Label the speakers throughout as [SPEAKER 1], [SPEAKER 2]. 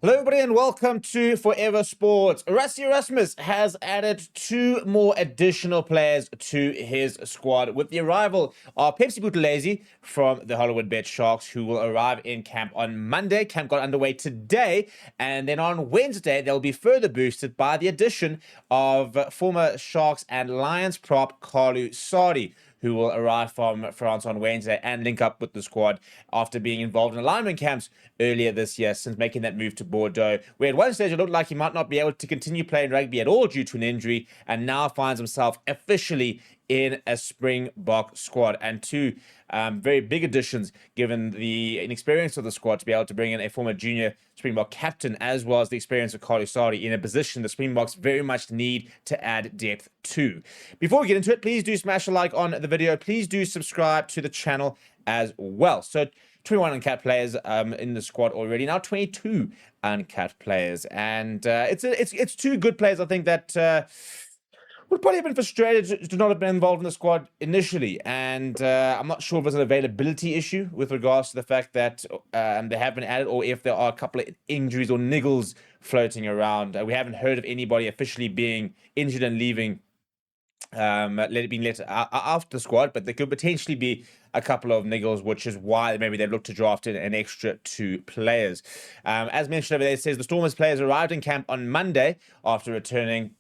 [SPEAKER 1] Hello, everybody, and welcome to Forever Sports. Rassie Erasmus has added two more additional players to his squad with the arrival of Pepsi Buthelezi from the Hollywood Bet Sharks, who will arrive in camp on Monday. Camp got underway today, and then on Wednesday, they'll be further boosted by the addition of former Sharks and Lions prop Carlu Sardi, who will arrive from France on Wednesday and link up with the squad after being involved in alignment camps earlier this year since making that move to Bordeaux, where at one stage it looked like he might not be able to continue playing rugby at all due to an injury, and now finds himself officially in a Springbok squad. And two very big additions given the inexperience of the squad to be able to bring in a former junior Springbok captain as well as the experience of Carlu Sardi in a position the Springboks very much need to add depth to. Before we get into it, please do smash a like on the video. Please do subscribe to the channel as well. So 21 uncapped players in the squad already. Now 22 uncapped players. And it's two good players, I think, that would probably have been frustrated to not have been involved in the squad initially. And I'm not sure if there's an availability issue with regards to the fact that they have been added, or if there are a couple of injuries or niggles floating around. We haven't heard of anybody officially being injured and leaving, being let out the squad, but there could potentially be a couple of niggles, which is why maybe they look to draft in an extra two players. As mentioned over there, it says the Stormers players arrived in camp on Monday after returning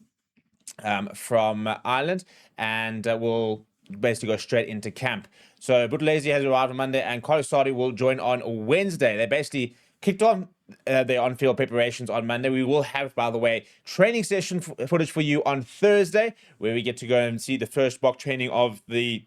[SPEAKER 1] from Ireland, and will basically go straight into camp. So Buthelezi has arrived on Monday, and Carlu Sardi will join on Wednesday. They basically kicked on their on-field preparations on Monday. We will have, by the way, training session footage for you on Thursday, where we get to go and see the first mock training of the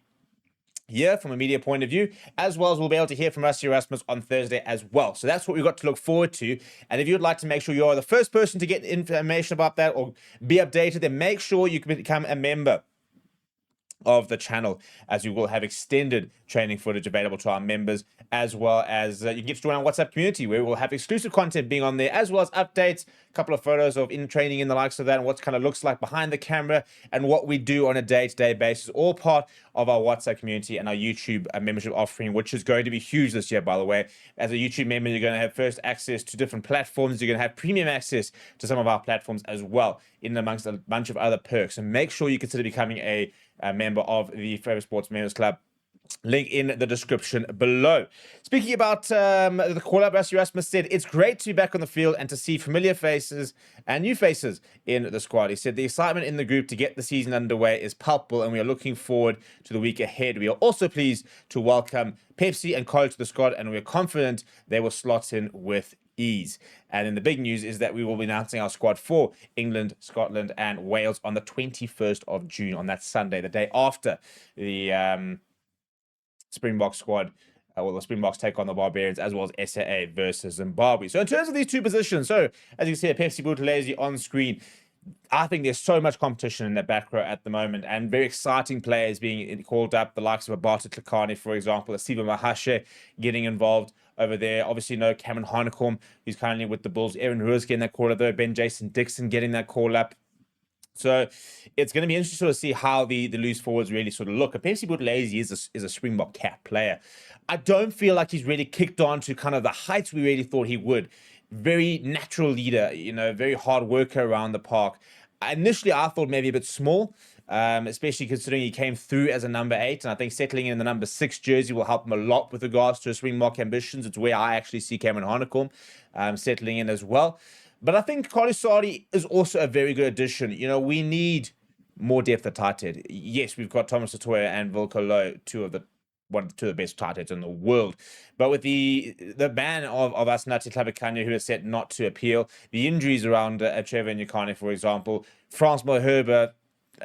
[SPEAKER 1] year from a media point of view, as well as we'll be able to hear from Rassie Erasmus on Thursday as well. So that's what we've got to look forward to. And if you'd like to make sure you're the first person to get information about that or be updated, then make sure you can become a member of the channel, as we will have extended training footage available to our members, as well as you can get to join our WhatsApp community, where we'll have exclusive content being on there, as well as updates, a couple of photos of in training and the likes of that, and what kind of looks like behind the camera, and what we do on a day-to-day basis, all part of our WhatsApp community and our YouTube membership offering, which is going to be huge this year, by the way. As a YouTube member, you're going to have first access to different platforms. You're going to have premium access to some of our platforms as well, in amongst a bunch of other perks. So make sure you consider becoming a member of the Forever Sports Members Club. Link in the description below. Speaking about the call-up, Rassie Erasmus said, "It's great to be back on the field and to see familiar faces and new faces in the squad." He said, "The excitement in the group to get the season underway is palpable, and we are looking forward to the week ahead. We are also pleased to welcome Pepsi and Carlu to the squad, and we are confident they will slot in with ease." And then the big news is that we will be announcing our squad for England, Scotland, and Wales on the 21st of June, on that Sunday, the day after the Springbok squad. The Springboks take on the Barbarians, as well as SAA versus Zimbabwe. So in terms of these two positions, so as you can see, Pepsi Buthelezi on screen, I think there's so much competition in the back row at the moment, and very exciting players being called up, the likes of Abata Tlakane, for example, Asiba Mahashe getting involved over there. Obviously, no Cameron Hanekom, who's currently with the Bulls. Aaron Ruiz getting that call up, though. Ben Jason Dixon getting that call up. So it's going to be interesting to see how the loose forwards really sort of look. Pepsi Buthelezi is a Springbok cap player. I don't feel like he's really kicked on to kind of the heights we really thought he would. Very natural leader, very hard worker around the park. Initially, I thought maybe a bit small, especially considering he came through as a number 8. And I think settling in the number 6 jersey will help him a lot with regards to his Springbok ambitions. It's where I actually see Cameron Hanekom settling in as well. But I think Carlu Sardi is also a very good addition. We need more depth at tight head. Yes, we've got Thomas Atoya and Wilco Low, two of the best tight heads in the world. But with the ban of Asnathi Tlhabekanya, who is set not to appeal, the injuries around Trevor Nyakane, for example, Frans Malherbe,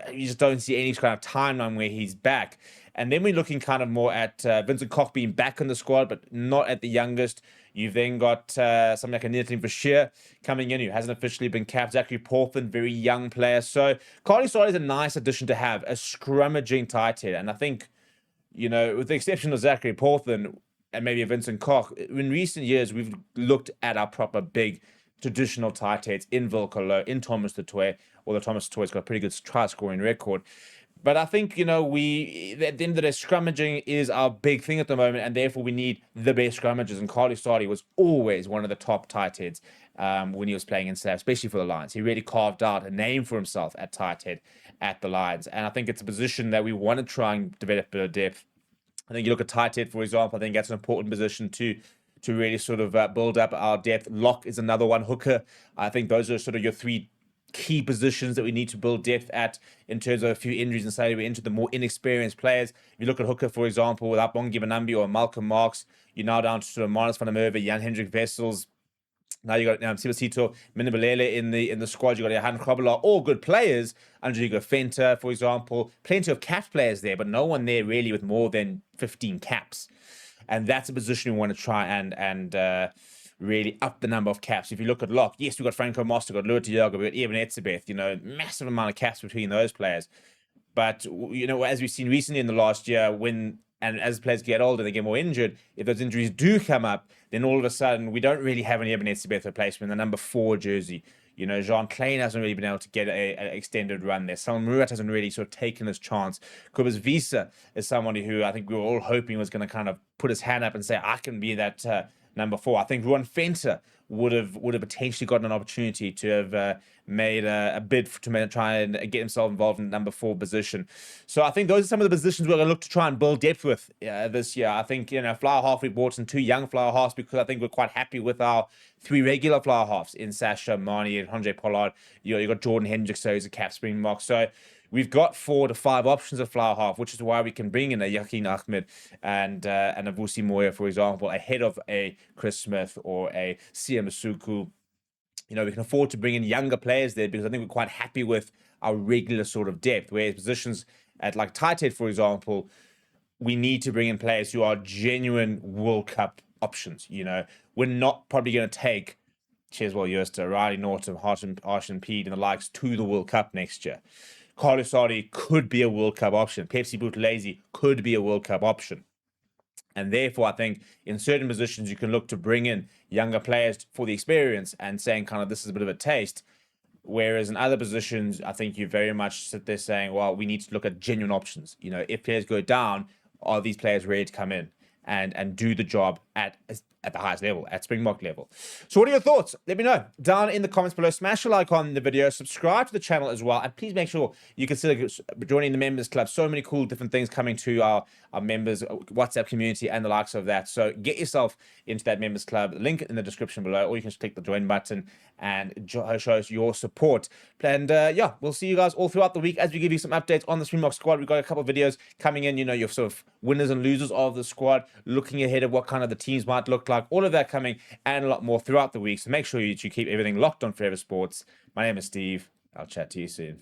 [SPEAKER 1] you just don't see any kind of timeline where he's back. And then we're looking kind of more at Vincent Koch being back in the squad, but not at the youngest. You've then got something like a Neertlin Verscheer coming in, who hasn't officially been capped. Zachary Portman, very young player. So Carlu Sardi is a nice addition to have, a scrummaging tight head. And I think, with the exception of Zachary Portman and maybe Vincent Koch, in recent years, we've looked at our proper big traditional tight heads in Wilco Low, in Thomas Atoya, although Thomas Atoya's got a pretty good try scoring record. But I think, at the end of the day, scrummaging is our big thing at the moment, and therefore we need the best scrummagers. And Carly Sardi was always one of the top tight heads when he was playing in South, especially for the Lions. He really carved out a name for himself at tight head at the Lions. And I think it's a position that we want to try and develop a bit of depth. I think you look at tight head, for example, I think that's an important position to really sort of build up our depth. Lock is another one. Hooker. I think those are sort of your three key positions that we need to build depth at in terms of a few injuries and say we're into the more inexperienced players. If you look at Hooker, for example, without Bongi Banambi or Malcolm Marks, you're now down to sort of Marnus van der Merwe, Jan Hendrik Wessels. Now you got Sibasito, Minibalele in the squad. You got Johan Krobela, all good players. Under you got Fenta, for example. Plenty of caps players there, but no one there really with more than 15 caps. And that's a position we want to try and really up the number of caps. If you look at Lock, yes, we've got Franco Moster, we've got Lua Tiago, we've got Eben Etzebeth, massive amount of caps between those players. But, as we've seen recently in the last year, and as players get older, they get more injured. If those injuries do come up, then all of a sudden, we don't really have an Eben Etzebeth replacement, the number 4 jersey. Jean Klein hasn't really been able to get an extended run there. Salman Murat hasn't really sort of taken his chance. Kubas Visa is somebody who I think we were all hoping was going to kind of put his hand up and say, I can be that number 4. I think Ruan Fenta would have potentially gotten an opportunity to have made a bid to try and get himself involved in the number 4 position. So I think those are some of the positions we're going to look to try and build depth with this year. I think, flower half, we brought in 2 young flower halves because I think we're quite happy with our 3 regular flower halves in Sasha, Marnie, and Andre Pollard. You got Jordan Hendricks, so he's a cap Springbok. So we've got 4 to 5 options of flower half, which is why we can bring in a Yakin Ahmed and a Vusi Moya, for example, ahead of a Chris Smith or a Sia Masuku. We can afford to bring in younger players there because I think we're quite happy with our regular sort of depth. Whereas positions at like tight head, for example, we need to bring in players who are genuine World Cup options. We're not probably going to take Cheswell Yerster, Riley Norton, Harshan Pede and the likes to the World Cup next year. Carlos Sardi could be a World Cup option. Pepsi Buthelezi could be a World Cup option. And therefore, I think in certain positions, you can look to bring in younger players for the experience and saying kind of this is a bit of a taste. Whereas in other positions, I think you very much sit there saying, well, we need to look at genuine options. If players go down, are these players ready to come in and do the job at the highest level, at Springbok level? So what are your thoughts? Let me know down in the comments below. Smash a like on the video, subscribe to the channel as well, and please make sure you consider joining the members club. So many cool different things coming to our members WhatsApp community and the likes of that. So get yourself into that members club, link in the description below, or you can just click the join button and show us your support. And we'll see you guys all throughout the week as we give you some updates on the Springbok squad. We've got a couple of videos coming in, your sort of winners and losers of the squad, looking ahead at what kind of the teams might look like, all of that coming and a lot more throughout the week. So make sure you keep everything locked on Forever Sports. My name is Steve. I'll chat to you soon.